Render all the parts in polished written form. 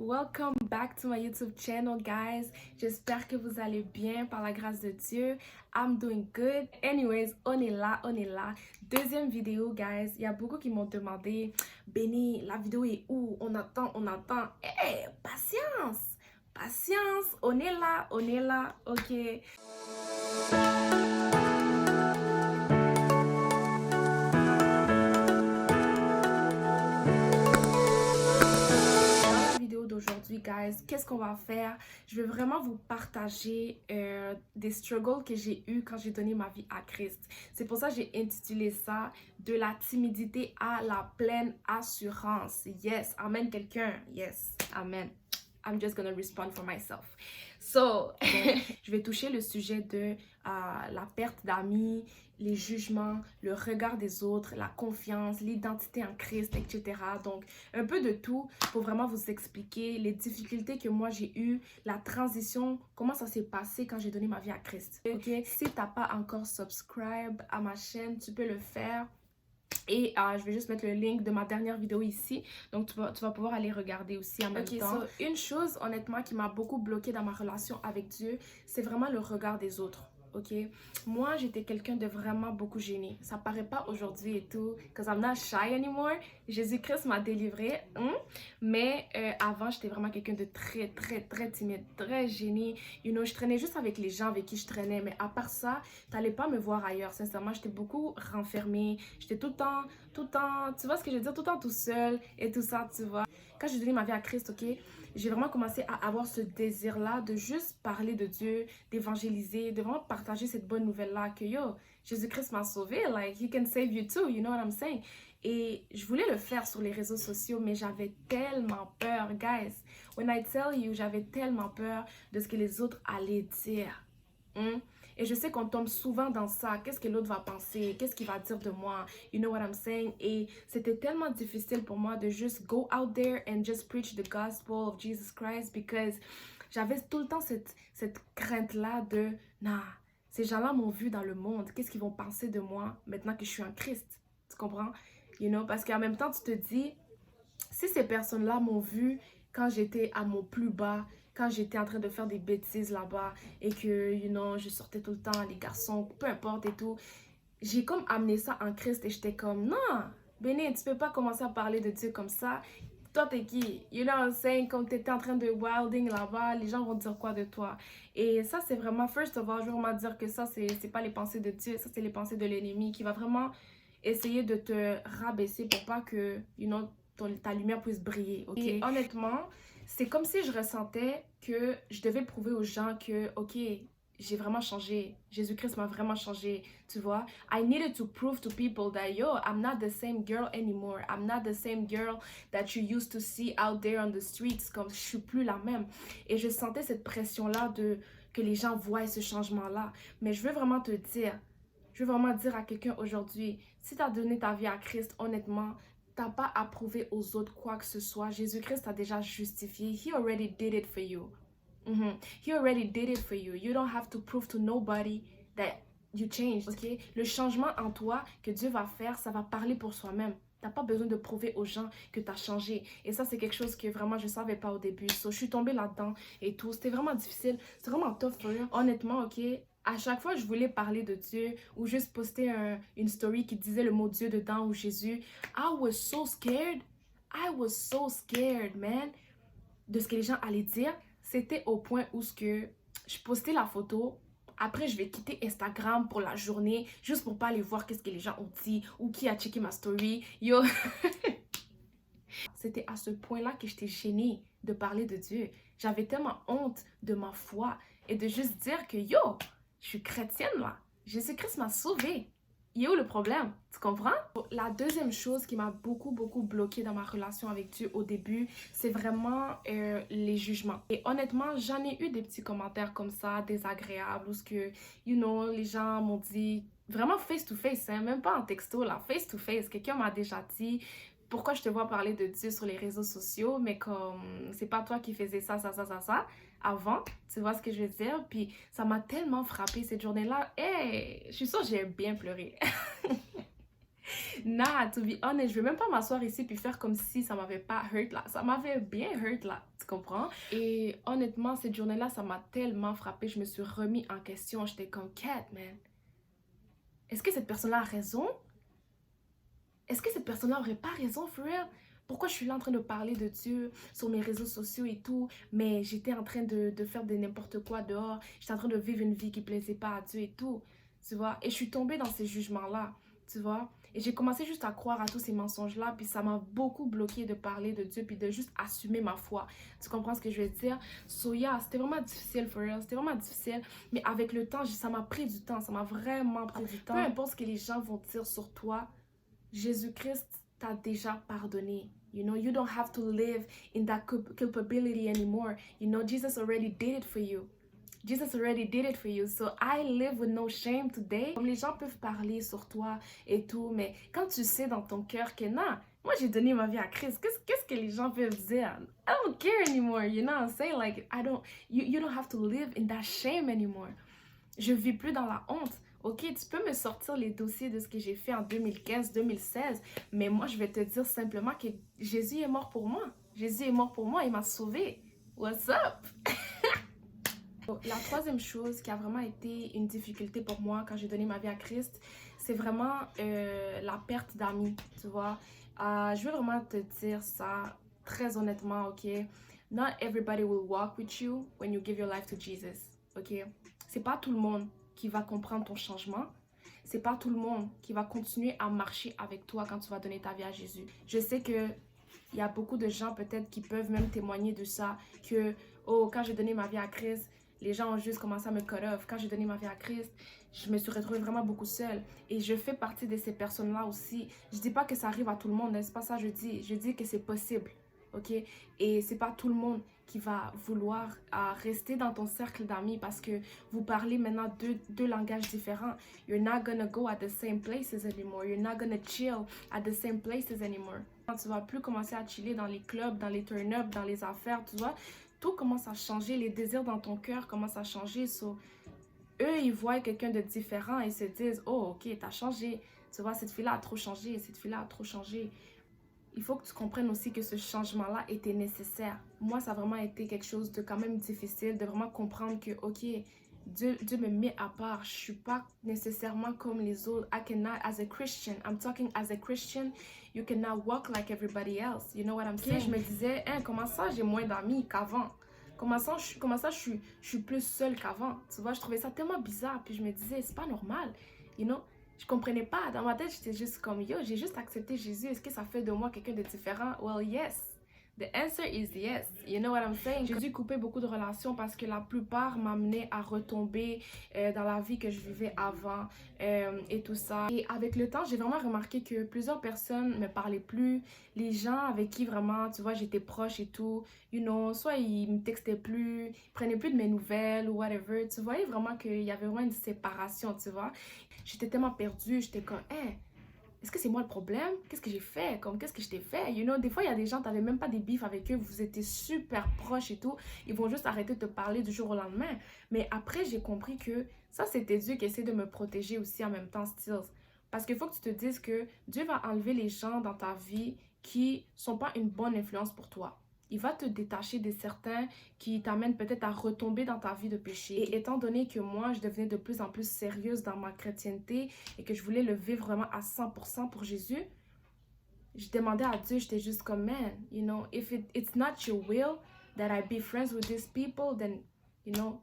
Welcome back to my YouTube channel, guys. J'espère que vous allez bien par la grâce de Dieu. I'm doing good. Anyways, on est là, on est là. Deuxième vidéo, guys. Il y a beaucoup qui m'ont demandé, Benny, la vidéo est où? On attend, on attend. Hey, patience, patience. On est là, ok. D'aujourd'hui, guys, qu'est-ce qu'on va faire? Je vais vraiment vous partager des struggles que j'ai eu quand j'ai donné ma vie à Christ. C'est pour ça que j'ai intitulé ça de la timidité à la pleine assurance. Yes, amen quelqu'un. Yes, amen. I'm just gonna respond for myself. So, je vais toucher le sujet de la perte d'amis, les jugements, le regard des autres, la confiance, l'identité en Christ, etc. Donc, un peu de tout pour vraiment vous expliquer les difficultés que moi j'ai eues, la transition, comment ça s'est passé quand j'ai donné ma vie à Christ. Ok, si t'as pas encore subscribe à ma chaîne, tu peux le faire. Et je vais juste mettre le link de ma dernière vidéo ici. Donc, tu vas pouvoir aller regarder aussi en même temps. Une chose, honnêtement, qui m'a beaucoup bloquée dans ma relation avec Dieu, c'est vraiment le regard des autres. Ok, moi j'étais quelqu'un de vraiment beaucoup gêné. Ça paraît pas aujourd'hui et tout, because I'm not shy anymore. Jésus-Christ m'a délivré, mais avant j'étais vraiment quelqu'un de très timide, très gêné. You know, je traînais juste avec les gens avec qui je traînais, mais à part ça, t'allais pas me voir ailleurs. Sincèrement, j'étais beaucoup renfermée. J'étais tout le temps, tu vois ce que je veux dire, tout le temps tout seul et tout ça, tu vois. Quand j'ai donné ma vie à Christ, ok, j'ai vraiment commencé à avoir ce désir-là de juste parler de Dieu, d'évangéliser, de vraiment partager cette bonne nouvelle-là que yo, Jésus-Christ m'a sauvé, like, he can save you too, you know what I'm saying? Et je voulais le faire sur les réseaux sociaux, mais j'avais tellement peur, guys. When I tell you, j'avais tellement peur de ce que les autres allaient dire. Et je sais qu'on tombe souvent dans ça. Qu'est-ce que l'autre va penser? Qu'est-ce qu'il va dire de moi? You know what I'm saying? Et c'était tellement difficile pour moi de juste go out there and just preach the gospel of Jesus Christ because j'avais tout le temps cette crainte-là de nah, ces gens-là m'ont vu dans le monde. Qu'est-ce qu'ils vont penser de moi maintenant que je suis en Christ? Tu comprends? You know? Parce qu'en même temps, tu te dis, si ces personnes-là m'ont vu quand j'étais à mon plus bas, quand j'étais en train de faire des bêtises là-bas et que, you know, je sortais tout le temps, les garçons, peu importe et tout. J'ai comme amené ça en Christ et j'étais comme, non, Béné, tu peux pas commencer à parler de Dieu comme ça. Toi, t'es qui? You know what I'm saying? Comme t'étais en train de wilding là-bas, les gens vont dire quoi de toi? Et ça, c'est vraiment, first of all, je veux vraiment dire que ça, c'est pas les pensées de Dieu, ça, c'est les pensées de l'ennemi qui va vraiment essayer de te rabaisser pour pas que, you know, ta lumière puisse briller, ok? Et honnêtement, c'est comme si je ressentais que je devais prouver aux gens que, ok, j'ai vraiment changé. Jésus-Christ m'a vraiment changé, tu vois. I needed to prove to people that, yo, I'm not the same girl anymore. I'm not the same girl that you used to see out there on the streets. Comme je suis plus la même. Et je sentais cette pression-là de que les gens voient ce changement-là. Mais je veux vraiment te dire, je veux vraiment dire à quelqu'un aujourd'hui, si tu as donné ta vie à Christ, honnêtement, t'as pas à prouver aux autres quoi que ce soit. Jésus-Christ t'a déjà justifié. He already did it for you. He already did it for you. You don't have to prove to nobody that you changed, ok? Le changement en toi que Dieu va faire, ça va parler pour soi-même. T'as pas besoin de prouver aux gens que tu as changé. Et ça, c'est quelque chose que vraiment, je savais pas au début. So, je suis tombée là-dedans et tout. C'était vraiment difficile. C'était vraiment tough for you. Honnêtement, ok? À chaque fois, je voulais parler de Dieu ou juste poster une story qui disait le mot Dieu dedans ou Jésus. I was so scared. I was so scared, man, de ce que les gens allaient dire. C'était au point où je postais la photo. Après, je vais quitter Instagram pour la journée juste pour pas aller voir qu'est-ce que les gens ont dit ou qui a checké ma story. Yo! C'était à ce point-là que j'étais gênée de parler de Dieu. J'avais tellement honte de ma foi et de juste dire que yo, je suis chrétienne là. Jésus-Christ m'a sauvée. Il est où le problème? Tu comprends? La deuxième chose qui m'a beaucoup bloquée dans ma relation avec Dieu au début, c'est vraiment les jugements. Et honnêtement, j'en ai eu des petits commentaires comme ça, désagréables, où ce que, you know, les gens m'ont dit, vraiment face to face, hein, même pas en texto, là, face to face. Quelqu'un m'a déjà dit, pourquoi je te vois parler de Dieu sur les réseaux sociaux, mais comme c'est pas toi qui faisais ça avant, tu vois ce que je veux dire? Puis ça m'a tellement frappée cette journée-là. Hey, je suis sûre que j'ai bien pleuré. Nah, to be honest, je vais même pas m'asseoir ici puis faire comme si ça m'avait pas hurt là. Ça m'avait bien hurt là, tu comprends? Et honnêtement, cette journée-là, ça m'a tellement frappée, je me suis remis en question, j'étais comme, Kat, man, est-ce que cette personne-là a raison? Est-ce que cette personne-là aurait pas raison, for real? Pourquoi je suis là en train de parler de Dieu sur mes réseaux sociaux et tout, mais j'étais en train de faire de n'importe quoi dehors, j'étais en train de vivre une vie qui plaisait pas à Dieu et tout, tu vois? Et je suis tombée dans ces jugements-là, tu vois? Et j'ai commencé juste à croire à tous ces mensonges-là, puis ça m'a beaucoup bloqué de parler de Dieu, puis de juste assumer ma foi. Tu comprends ce que je veux dire? So yeah, c'était vraiment difficile, for real, c'était vraiment difficile, mais avec le temps, ça m'a pris du temps, ça m'a vraiment pris du temps. Peu importe ce que les gens vont dire sur toi, Jésus-Christ t'a déjà pardonné. You know, you don't have to live in that culpability anymore. You know, Jesus already did it for you. Jesus already did it for you. So I live with no shame today. Comme les gens peuvent parler sur toi et tout, mais quand tu sais dans ton cœur que non, moi j'ai donné ma vie à Christ, qu'est-ce que les gens peuvent dire? I don't care anymore, you know what I'm saying? Like, you don't have to live in that shame anymore. Je vis plus dans la honte. Ok, tu peux me sortir les dossiers de ce que j'ai fait en 2015, 2016, mais moi, je vais te dire simplement que Jésus est mort pour moi. Jésus est mort pour moi, il m'a sauvé. What's up? La troisième chose qui a vraiment été une difficulté pour moi quand j'ai donné ma vie à Christ, c'est vraiment la perte d'amis, tu vois. Je veux vraiment te dire ça très honnêtement, ok? Not everybody will walk with you when you give your life to Jesus, ok? C'est pas tout le monde qui va comprendre ton changement. C'est pas tout le monde qui va continuer à marcher avec toi quand tu vas donner ta vie à Jésus. Je sais que il y a beaucoup de gens peut-être qui peuvent même témoigner de ça, que oh, quand j'ai donné ma vie à Christ, les gens ont juste commencé à me cut off. Quand j'ai donné ma vie à Christ, je me suis retrouvée vraiment beaucoup seule. Et je fais partie de ces personnes-là aussi. Je dis pas que ça arrive à tout le monde, n'est-ce pas ça je dis? Je dis que c'est possible, ok? Et c'est pas tout le monde qui va vouloir rester dans ton cercle d'amis parce que vous parlez maintenant deux langages différents. You're not gonna go at the same places anymore. You're not gonna chill at the same places anymore. Quand tu vas plus commencer à chiller dans les clubs, dans les turn-up, dans les affaires, tu vois, tout commence à changer. Les désirs dans ton cœur commencent à changer. So, eux, ils voient quelqu'un de différent et se disent, oh, ok, t'as changé. Tu vois, cette fille-là a trop changé, cette fille-là a trop changé. Il faut que tu comprennes aussi que ce changement-là était nécessaire. Moi, ça a vraiment été quelque chose de quand même difficile, de vraiment comprendre que, ok, Dieu me met à part. Je suis pas nécessairement comme les autres. I cannot, as a Christian, I'm talking as a Christian, you cannot walk like everybody else. You know what I'm saying? Je me disais, hein, comment ça, j'ai moins d'amis qu'avant? Comment ça, je suis plus seule qu'avant? Tu vois, je trouvais ça tellement bizarre. Puis je me disais, c'est pas normal, you know? Je comprenais pas. Dans ma tête, j'étais juste comme, yo, j'ai juste accepté Jésus. Est-ce que ça fait de moi quelqu'un de différent? Well, yes. The answer is yes. You know what I'm saying? J'ai dû couper beaucoup de relations parce que la plupart m'amenaient à retomber dans la vie que je vivais avant et tout ça. Et avec le temps, j'ai vraiment remarqué que plusieurs personnes me parlaient plus. Les gens avec qui vraiment, tu vois, j'étais proche et tout, you know, soit ils me textaient plus, ils prenaient plus de mes nouvelles ou whatever. Tu voyais vraiment qu'il y avait vraiment une séparation, tu vois. J'étais tellement perdue, j'étais comme, hey, est-ce que c'est moi le problème? Qu'est-ce que j'ai fait? Comme, qu'est-ce que je t'ai fait? You know, des fois, il y a des gens, t'avais même pas des bifs avec eux, vous étiez super proches et tout. Ils vont juste arrêter de te parler du jour au lendemain. Mais après, j'ai compris que ça, c'était Dieu qui essaie de me protéger aussi en même temps, still. Parce qu'il faut que tu te dises que Dieu va enlever les gens dans ta vie qui sont pas une bonne influence pour toi. Il va te détacher de certains qui t'amènent peut-être à retomber dans ta vie de péché. Et étant donné que moi, je devenais de plus en plus sérieuse dans ma chrétienté et que je voulais le vivre vraiment à 100% pour Jésus, je demandais à Dieu, j'étais juste comme, man, you know, if it's not your will that I be friends with these people, then, you know,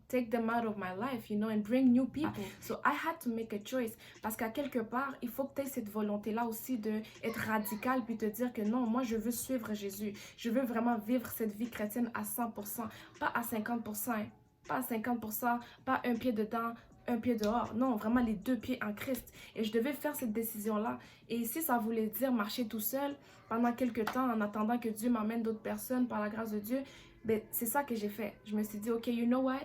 take them out of my life, you know, and bring new people. So I had to make a choice. Parce qu'à quelque part, il faut que tu aies cette volonté-là aussi d'être radical puis te dire que non, moi, je veux suivre Jésus. Je veux vraiment vivre cette vie chrétienne à 100%, pas à 50%, hein. Pas à 50%, pas un pied dedans, un pied dehors. Non, vraiment les deux pieds en Christ. Et je devais faire cette décision-là. Et si ça voulait dire marcher tout seul pendant quelques temps en attendant que Dieu m'amène d'autres personnes par la grâce de Dieu, ben, c'est ça que j'ai fait. Je me suis dit, ok, you know what?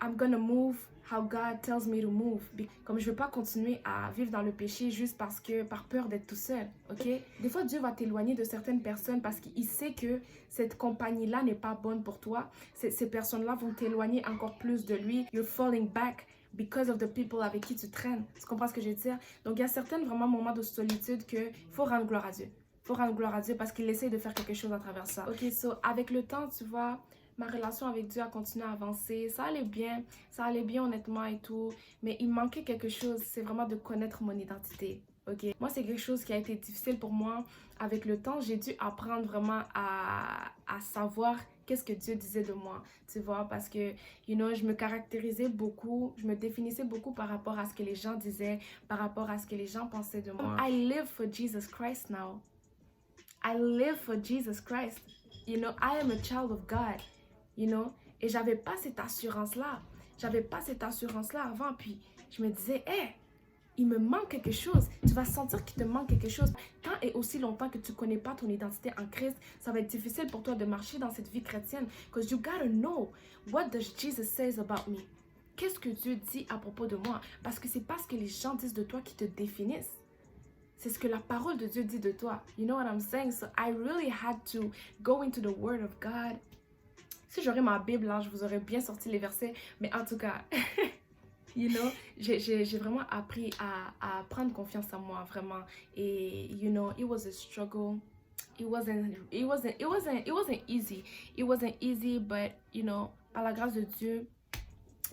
I'm gonna move how God tells me to move. Comme je veux pas continuer à vivre dans le péché juste parce que, par peur d'être tout seul, ok? Des fois, Dieu va t'éloigner de certaines personnes parce qu'il sait que cette compagnie-là n'est pas bonne pour toi. Ces personnes-là vont t'éloigner encore plus de lui. You're falling back because of the people avec qui tu traînes. Tu comprends ce que je veux dire? Donc, il y a certains vraiment moments de solitude qu'il faut rendre gloire à Dieu. faut rendre gloire à Dieu parce qu'il essaie de faire quelque chose à travers ça. Ok, so avec le temps, tu vois, ma relation avec Dieu a continué à avancer. Ça allait bien honnêtement et tout. Mais il manquait quelque chose, c'est vraiment de connaître mon identité. Ok, moi c'est quelque chose qui a été difficile pour moi. Avec le temps, j'ai dû apprendre vraiment à savoir qu'est-ce que Dieu disait de moi, tu vois, parce que, je me caractérisais beaucoup, je me définissais beaucoup par rapport à ce que les gens disaient, par rapport à ce que les gens pensaient de moi. I live for Jesus Christ now. I live for Jesus Christ. I am a child of God, et j'avais pas cette assurance-là. J'avais pas cette assurance-là avant, puis je me disais, hé, il me manque quelque chose. Tu vas sentir qu'il te manque quelque chose. Tant et aussi longtemps que tu ne connais pas ton identité en Christ, ça va être difficile pour toi de marcher dans cette vie chrétienne. Because you gotta know, what does Jesus says about me? Qu'est-ce que Dieu dit à propos de moi? Parce que c'est pas ce que les gens disent de toi qui te définissent. C'est ce que la parole de Dieu dit de toi. You know what I'm saying? So I really had to go into the Word of God. Si j'aurais ma Bible là, je vous aurais bien sorti les versets. Mais en tout cas... j'ai vraiment appris à prendre confiance en moi, vraiment. Et, it was a struggle. It wasn't easy. It wasn't easy, but, par la grâce de Dieu,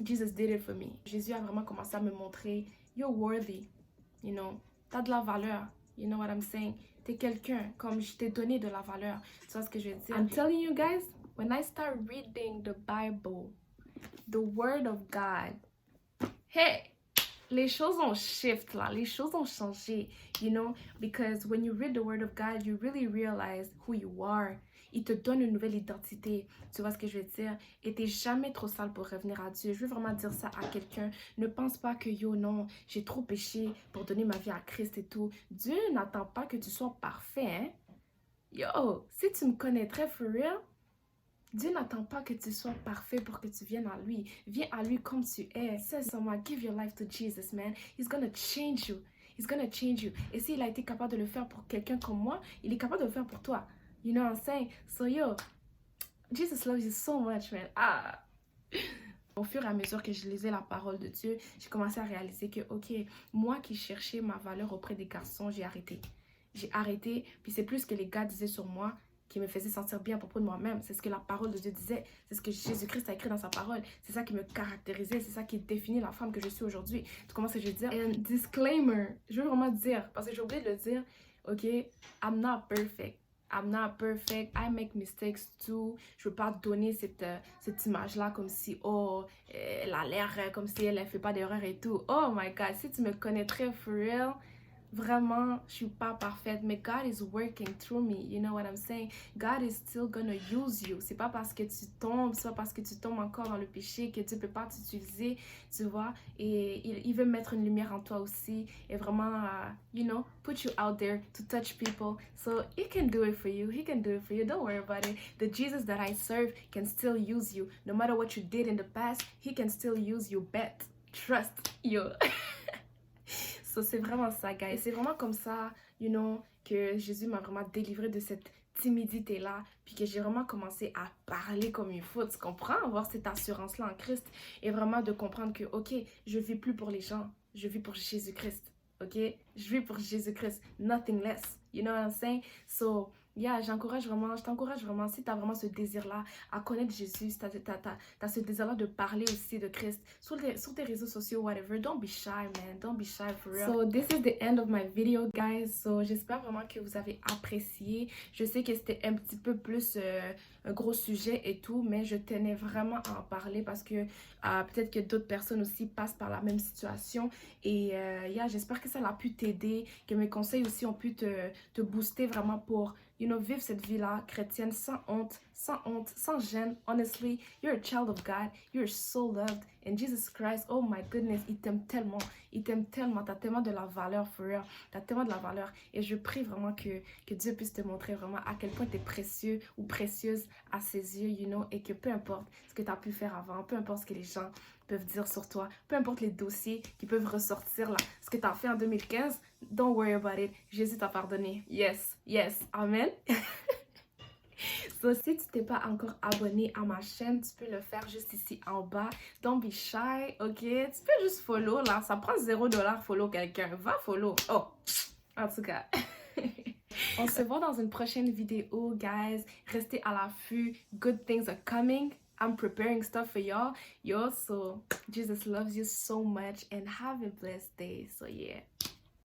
Jesus did it for me. Jésus a vraiment commencé à me montrer, you're worthy, t'as de la valeur. You know what I'm saying? T'es quelqu'un, comme je t'ai donné de la valeur. Tu vois ce que je veux dire? I'm telling you guys, when I start reading the Bible, the Word of God, hey, les choses ont shift là, les choses ont changé, because when you read the Word of God, you really realize who you are. Il te donne une nouvelle identité, tu vois ce que je veux dire? Et t'es jamais trop sale pour revenir à Dieu. Je veux vraiment dire ça à quelqu'un. Ne pense pas que non, j'ai trop péché pour donner ma vie à Christ et tout. Dieu n'attend pas que tu sois parfait, hein? Yo, si tu me connaîtrais for real, Dieu n'attend pas que tu sois parfait pour que tu viennes à lui. Viens à lui comme tu es. Say someone, give your life to Jesus, man. He's gonna change you. He's gonna change you. Et s'il a été capable de le faire pour quelqu'un comme moi, il est capable de le faire pour toi. You know what I'm saying? So Jesus loves you so much, man. Au fur et à mesure que je lisais la parole de Dieu, j'ai commencé à réaliser que, ok, moi qui cherchais ma valeur auprès des garçons, j'ai arrêté. J'ai arrêté, puis c'est plus ce que les gars disaient sur moi qui me faisait sentir bien à propos de moi-même. C'est ce que la parole de Dieu disait. C'est ce que Jésus-Christ a écrit dans sa parole. C'est ça qui me caractérisait. C'est ça qui définit la femme que je suis aujourd'hui. Tu comprends ce que je veux dire? And disclaimer, je veux vraiment dire, parce que j'ai oublié de le dire, ok, I'm not perfect. I'm not perfect. I make mistakes too. Je veux pas donner cette image-là comme si, elle a l'air comme si elle ne fait pas d'erreur et tout. Oh my God, si tu me connaîtrais for real, vraiment, je suis pas parfaite, mais God is working through me. You know what I'm saying? God is still gonna use you. C'est pas parce que tu tombes, c'est pas parce que tu tombes encore dans le péché que Dieu peut pas t'utiliser, tu vois. Et il veut mettre une lumière en toi aussi et vraiment, put you out there to touch people. So he can do it for you. He can do it for you. Don't worry about it. The Jesus that I serve can still use you. No matter what you did in the past, he can still use you. Bet. Trust. Yo. So, c'est vraiment ça, guys. C'est vraiment comme ça, que Jésus m'a vraiment délivré de cette timidité-là. Puis que j'ai vraiment commencé à parler comme il faut. Tu comprends? Avoir cette assurance-là en Christ. Et vraiment de comprendre que, ok, je vis plus pour les gens. Je vis pour Jésus-Christ. Ok? Je vis pour Jésus-Christ. Nothing less. You know what I'm saying? So, yeah, je t'encourage vraiment, si tu as vraiment ce désir-là à connaître Jésus, si tu as ce désir-là de parler aussi de Christ sur tes réseaux sociaux, whatever, don't be shy, man, don't be shy for real. So, this is the end of my video, guys. So, j'espère vraiment que vous avez apprécié. Je sais que c'était un petit peu plus un gros sujet et tout, mais je tenais vraiment à en parler parce que peut-être que d'autres personnes aussi passent par la même situation. Et j'espère que ça a pu t'aider, que mes conseils aussi ont pu te booster vraiment pour vivre cette vie-là chrétienne sans honte, sans gêne. Honestly, you're a child of God. You're so loved. And Jesus Christ, oh my goodness, il t'aime tellement. Il t'aime tellement. T'as tellement de la valeur, for real. T'as tellement de la valeur. Et je prie vraiment que Dieu puisse te montrer vraiment à quel point t'es précieux ou précieuse à ses yeux, et que peu importe ce que t'as pu faire avant, peu importe ce que les gens peuvent dire sur toi, peu importe les dossiers qui peuvent ressortir là, ce que tu as fait en 2015, don't worry about it, Jésus t'a pardonné. Yes, yes, amen. So, si tu t'es pas encore abonné à ma chaîne, tu peux le faire juste ici en bas. Don't be shy, ok? Tu peux juste follow là, ça prend $0 follow quelqu'un. Va follow. Oh, en tout cas. On se voit dans une prochaine vidéo, guys. Restez à l'affût. Good things are coming. I'm preparing stuff for y'all. Yo, so Jesus loves you so much and have a blessed day. So yeah.